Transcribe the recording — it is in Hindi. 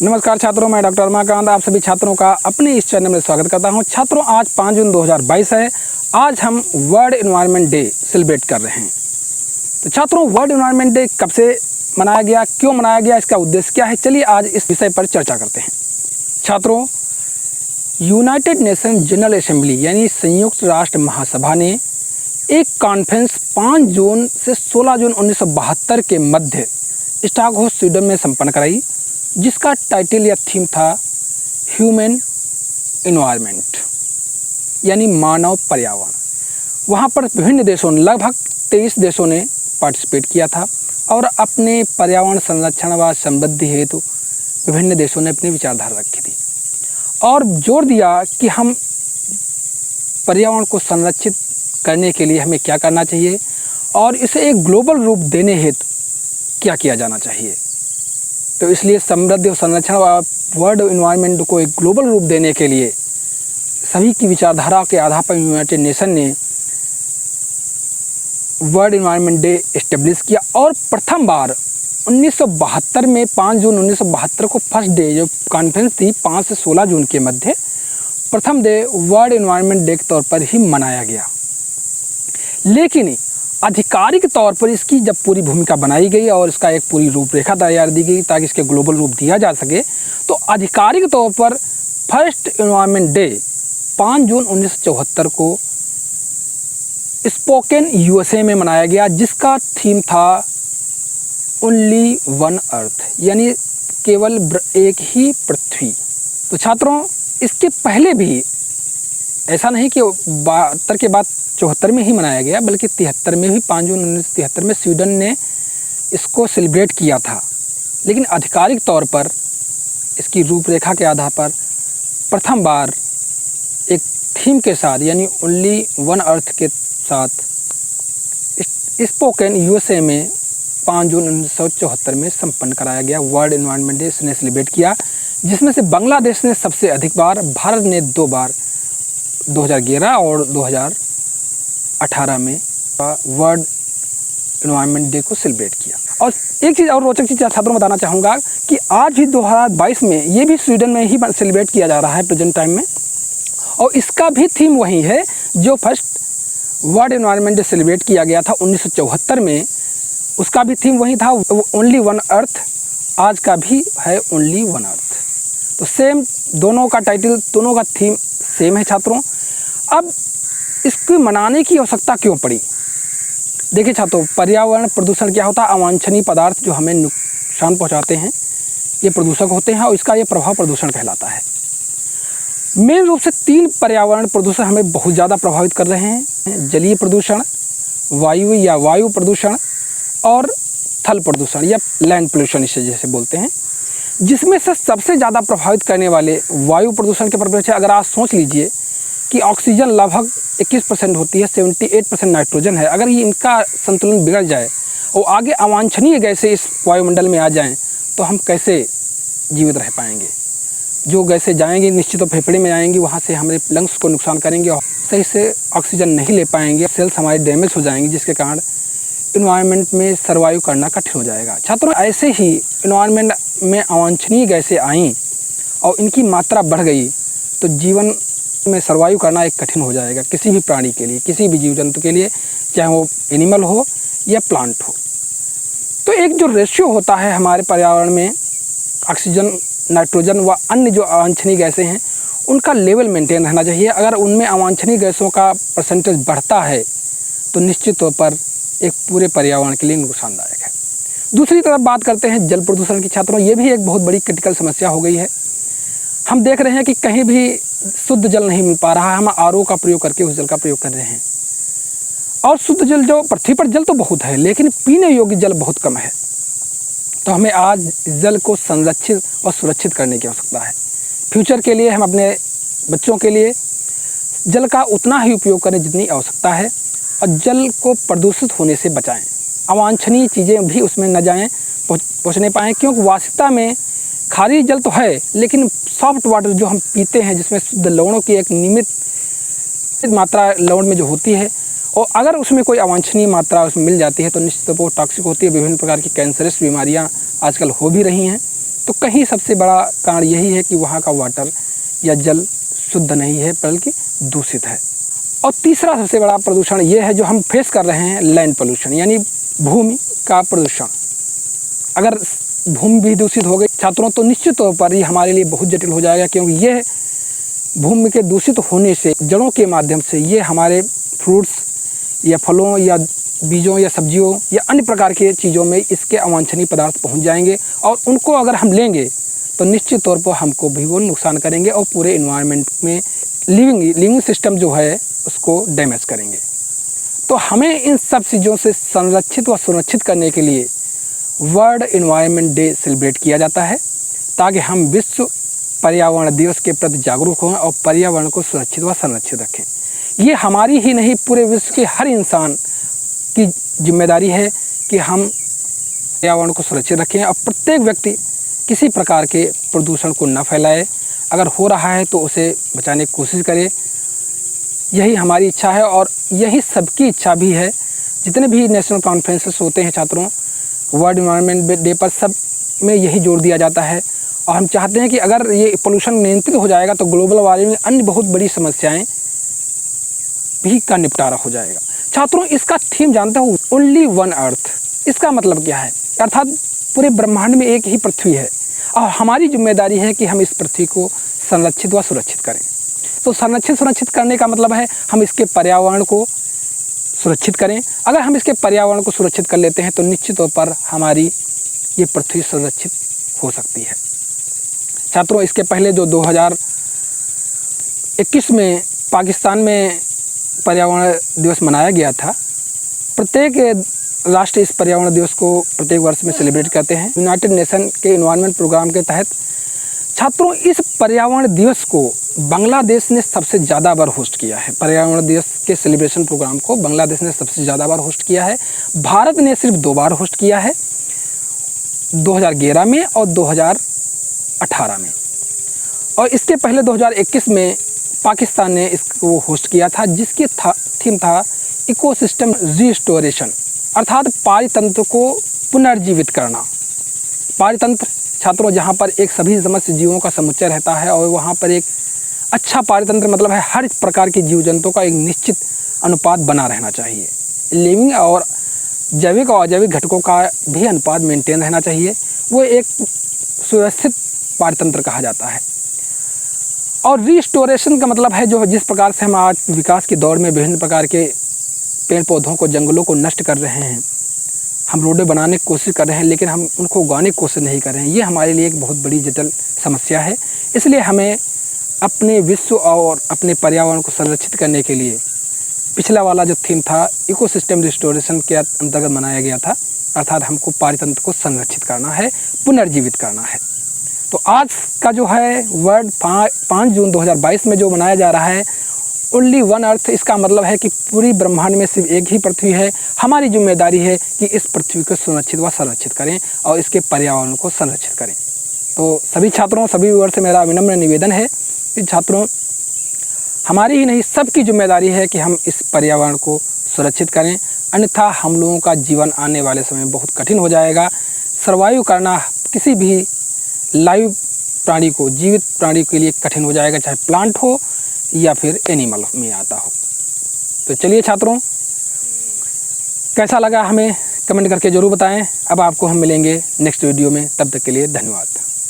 नमस्कार छात्रों, मैं डॉक्टर रमाकांत आप सभी छात्रों का अपने इस चैनल में स्वागत करता हूं। छात्रों, आज 5 जून 2022 है। आज हम वर्ल्ड एनवायरनमेंट डे सेलिब्रेट कर रहे हैं। तो छात्रों, वर्ल्ड एनवायरनमेंट डे कब से मनाया गया, क्यों मनाया गया, इसका उद्देश्य क्या है, चलिए आज इस विषय पर चर्चा करते हैं। छात्रों, यूनाइटेड नेशन जनरल असेंबली यानी संयुक्त राष्ट्र महासभा ने एक कॉन्फ्रेंस 5 जून से 16 जून 1972 के मध्य स्टॉकहोम स्वीडन में संपन्न कराई, जिसका टाइटल या थीम था ह्यूमन एनवायरनमेंट यानी मानव पर्यावरण। वहाँ पर विभिन्न देशों ने, लगभग 23 देशों ने पार्टिसिपेट किया था और अपने पर्यावरण संरक्षण व समृद्धि हेतु विभिन्न देशों ने अपनी विचारधारा रखी थी और जोर दिया कि हम पर्यावरण को संरक्षित करने के लिए हमें क्या करना चाहिए और इसे एक ग्लोबल रूप देने हेतु क्या किया जाना चाहिए। तो इसलिए समृद्धि और संरक्षण व वर्ल्ड एनवायरनमेंट को एक ग्लोबल रूप देने के लिए सभी की विचारधारा के आधार पर यूनाइटेड नेशन ने वर्ल्ड एनवायरनमेंट डे एस्टेब्लिश किया और प्रथम बार 1972 में 5 जून 1972 को फर्स्ट डे जो कॉन्फ्रेंस थी 5 से 16 जून के मध्य प्रथम डे वर्ल्ड एनवायरनमेंट डे के तौर पर ही मनाया गया। लेकिन आधिकारिक तौर पर इसकी जब पूरी भूमिका बनाई गई और इसका एक पूरी रूपरेखा तैयार दी गई ताकि इसके ग्लोबल रूप दिया जा सके, तो आधिकारिक तौर पर फर्स्ट एनवायरनमेंट डे 5 जून 1974 को स्पोकन यूएसए में मनाया गया, जिसका थीम था ओनली वन अर्थ यानी केवल एक ही पृथ्वी। तो छात्रों, इसके पहले भी ऐसा नहीं कि 72 के बाद 74 में ही मनाया गया, बल्कि 73 में भी 5 जून 1973 में स्वीडन ने इसको सेलिब्रेट किया था। लेकिन आधिकारिक तौर पर इसकी रूपरेखा के आधार पर प्रथम बार एक थीम के साथ यानी ओनली वन अर्थ के साथ स्पोकन यूएसए में 5 जून 1974 में संपन्न कराया गया वर्ल्ड एनवायरनमेंट डे ने सेलिब्रेट किया, जिसमें से बांग्लादेश ने सबसे अधिक बार, भारत ने 2 बार 2011 और 2018 में वर्ल्ड एनवायरनमेंट डे को सेलिब्रेट किया। और एक चीज़ और रोचक चीज़ छात्रों को बताना चाहूँगा कि आज भी 2022 में ये भी स्वीडन में ही सेलिब्रेट किया जा रहा है प्रेजेंट टाइम में, और इसका भी थीम वही है जो first world environment day celebrate किया गया था 1974 में। उसका भी थीम वही था, ओनली वन अर्थ। आज का भी है ओनली वन अर्थ। तो सेम दोनों का टाइटल, दोनों का थीम सेम है छात्रों। अब इसको मनाने की आवश्यकता क्यों पड़ी? देखिए छात्रों, पर्यावरण प्रदूषण क्या होता है? अवांछनीय पदार्थ जो हमें नुकसान पहुंचाते हैं, ये प्रदूषक होते हैं और इसका ये प्रभाव प्रदूषण कहलाता है। मेन रूप से 3 पर्यावरण प्रदूषण हमें बहुत ज़्यादा प्रभावित कर रहे हैं: जलीय प्रदूषण, वायु या वायु प्रदूषण और थल प्रदूषण या लैंड पोल्यूशन इसे जैसे बोलते हैं। जिसमें से सबसे ज़्यादा प्रभावित करने वाले वायु प्रदूषण के प्रभाव से अगर आप सोच लीजिए कि ऑक्सीजन लगभग 21% होती है, 78% नाइट्रोजन है। अगर ये इनका संतुलन बिगड़ जाए और आगे अवांछनीय गैसें इस वायुमंडल में आ जाएं, तो हम कैसे जीवित रह पाएंगे? जो गैसें जाएंगी निश्चित तो फेफड़े में आएंगी, वहाँ से हमारे लंग्स को नुकसान करेंगे और सही से ऑक्सीजन नहीं ले पाएंगे, सेल्स हमारे डैमेज हो जाएंगी, जिसके कारण इन्वायरमेंट में सर्वाइव करना कठिन हो जाएगा। छात्रों, ऐसे ही इन्वायरमेंट में अवांछनीय गैसें आईं और इनकी मात्रा बढ़ गई तो जीवन में सर्वाइव करना एक कठिन हो जाएगा किसी भी प्राणी के लिए, किसी भी जीव जंतु के लिए, चाहे वो एनिमल हो या प्लांट हो। तो एक जो रेशियो होता है हमारे पर्यावरण में ऑक्सीजन, नाइट्रोजन व अन्य जो अवांछनीय गैसें हैं, उनका लेवल मेंटेन रहना चाहिए। अगर उनमें अवांछनीय गैसों का परसेंटेज बढ़ता है तो निश्चित तौर पर एक पूरे पर्यावरण के लिए नुकसानदायक है। दूसरी तरफ बात करते हैं जल प्रदूषण की। छात्रों, ये भी एक बहुत बड़ी क्रिटिकल समस्या हो गई है। हम देख रहे हैं कि कहीं भी शुद्ध जल नहीं मिल पा रहा है। हम आरओ का प्रयोग करके उस जल का प्रयोग कर रहे हैं और शुद्ध जल, जो पृथ्वी पर जल तो बहुत है लेकिन पीने योग्य जल बहुत कम है। तो हमें आज जल को संरक्षित और सुरक्षित करने की आवश्यकता है। फ्यूचर के लिए हम अपने बच्चों के लिए जल का उतना ही उपयोग करें जितनी आवश्यकता है और जल को प्रदूषित होने से बचाएं। अवांछनीय चीज़ें भी उसमें न जाएं, पहुँचने पाएँ, क्योंकि वास्तव में खारी जल तो है लेकिन सॉफ्ट वाटर जो हम पीते हैं, जिसमें शुद्ध लवणों की एक नियमित मात्रा लवण में जो होती है, और अगर उसमें कोई अवांछनीय मात्रा उसमें मिल जाती है तो निश्चित तौर पर टॉक्सिक होती है। विभिन्न प्रकार की कैंसरस बीमारियां आजकल हो भी रही हैं। तो कहीं सबसे बड़ा कारण यही है कि वहाँ का वाटर या जल शुद्ध नहीं है बल्कि दूषित है। और तीसरा सबसे बड़ा प्रदूषण ये है जो हम फेस कर रहे हैं, लैंड पोल्यूशन यानी भूमि का प्रदूषण। अगर भूमि भी दूषित हो गई छात्रों तो निश्चित तौर पर ये हमारे लिए बहुत जटिल हो जाएगा, क्योंकि ये भूमि के दूषित होने से जड़ों के माध्यम से ये हमारे फ्रूट्स या फलों या बीजों या सब्जियों या अन्य प्रकार के चीज़ों में इसके अवांछनीय पदार्थ पहुंच जाएंगे, और उनको अगर हम लेंगे तो निश्चित तौर पर हमको भी वो नुकसान करेंगे और पूरे इन्वायरमेंट में लिविंग सिस्टम जो है उसको डैमेज करेंगे। तो हमें इन सब चीज़ों से संरक्षित व सुरक्षित करने के लिए वर्ल्ड इन्वायरमेंट डे सेलिब्रेट किया जाता है, ताकि हम विश्व पर्यावरण दिवस के प्रति जागरूक हों और पर्यावरण को सुरक्षित व संरक्षित रखें। ये हमारी ही नहीं, पूरे विश्व के हर इंसान की जिम्मेदारी है कि हम पर्यावरण को सुरक्षित रखें और प्रत्येक व्यक्ति किसी प्रकार के प्रदूषण को न फैलाए। अगर हो रहा है तो उसे बचाने की कोशिश करे। यही हमारी इच्छा है और यही सबकी इच्छा भी है। जितने भी नेशनल कॉन्फ्रेंसेस होते हैं छात्रों, वर्ल्ड इन्वायरमेंट डे पर सब में यही जोर दिया जाता है, और हम चाहते हैं कि अगर ये पोल्यूशन नियंत्रित हो जाएगा तो ग्लोबल वार्मिंग में अन्य बहुत बड़ी समस्याएं भी का निपटारा हो जाएगा। छात्रों, इसका थीम जानते हो, ओनली वन अर्थ। इसका मतलब क्या है? अर्थात पूरे ब्रह्मांड में एक ही पृथ्वी है और हमारी जिम्मेदारी है कि हम इस पृथ्वी को संरक्षित व सुरक्षित करें। तो सुरक्षित करने का मतलब है हम इसके पर्यावरण को सुरक्षित करें। अगर हम इसके पर्यावरण को सुरक्षित कर लेते हैं तो निश्चित तौर पर हमारी ये पृथ्वी सुरक्षित हो सकती है। छात्रों, इसके पहले जो 2021 में पाकिस्तान में पर्यावरण दिवस मनाया गया था, प्रत्येक राष्ट्र इस पर्यावरण दिवस को प्रत्येक वर्ष में सेलिब्रेट करते हैं यूनाइटेड नेशन के इन्वायरमेंट प्रोग्राम के तहत। छात्रों, इस पर्यावरण दिवस को बांग्लादेश ने सबसे ज़्यादा बार होस्ट किया है। पर्यावरण दिवस के सेलिब्रेशन प्रोग्राम को बांग्लादेश ने सबसे ज़्यादा बार होस्ट किया है। भारत ने सिर्फ 2 बार होस्ट किया है, 2011 में और 2018 में। और इसके पहले 2021 में पाकिस्तान ने इसको होस्ट किया था, जिसकी थीम था इकोसिस्टम रिस्टोरेशन, अर्थात पारितंत्र को पुनर्जीवित करना। पारितंत्र छात्रों, जहाँ पर एक सभी समस्त जीवों का समुच्चय रहता है और वहाँ पर एक अच्छा पारितंत्र मतलब है हर प्रकार के जीव जंतुओं का एक निश्चित अनुपात बना रहना चाहिए। लिविंग और जैविक और अजैविक घटकों का भी अनुपात मेंटेन रहना चाहिए। वो एक सुव्यवस्थित पारितंत्र कहा जाता है। और रिस्टोरेशन का मतलब है जो जिस प्रकार से हम आज विकास की दौड़ में विभिन्न प्रकार के पेड़ पौधों को, जंगलों को नष्ट कर रहे हैं, हम रोडें बनाने की कोशिश कर रहे हैं लेकिन हम उनको उगाने की कोशिश नहीं कर रहे हैं। ये हमारे लिए एक बहुत बड़ी जटिल समस्या है। इसलिए हमें अपने विश्व और अपने पर्यावरण को संरक्षित करने के लिए पिछला वाला जो थीम था इकोसिस्टम रिस्टोरेशन के अंतर्गत मनाया गया था, अर्थात हमको पारितंत्र को संरक्षित करना है, पुनर्जीवित करना है। तो आज का जो है वर्ल्ड 5 जून 2022 में जो मनाया जा रहा है ओनली वन अर्थ, इसका मतलब है कि पूरी ब्रह्मांड में सिर्फ एक ही पृथ्वी है। हमारी जिम्मेदारी है कि इस पृथ्वी को सुरक्षित व संरक्षित करें और इसके पर्यावरण को संरक्षित करें। तो सभी छात्रों, सभी व्यूअर से मेरा विनम्र निवेदन है कि छात्रों, हमारी ही नहीं सबकी जिम्मेदारी है कि हम इस पर्यावरण को सुरक्षित करें, अन्यथा हम लोगों का जीवन आने वाले समय में बहुत कठिन हो जाएगा। सर्वाइव करना किसी भी लाइव प्राणी को, जीवित प्राणी के लिए कठिन हो जाएगा, चाहे प्लांट हो या फिर एनिमल में आता हो। तो चलिए छात्रों, कैसा लगा हमें कमेंट करके ज़रूर बताएं। अब आपको हम मिलेंगे नेक्स्ट वीडियो में, तब तक के लिए धन्यवाद।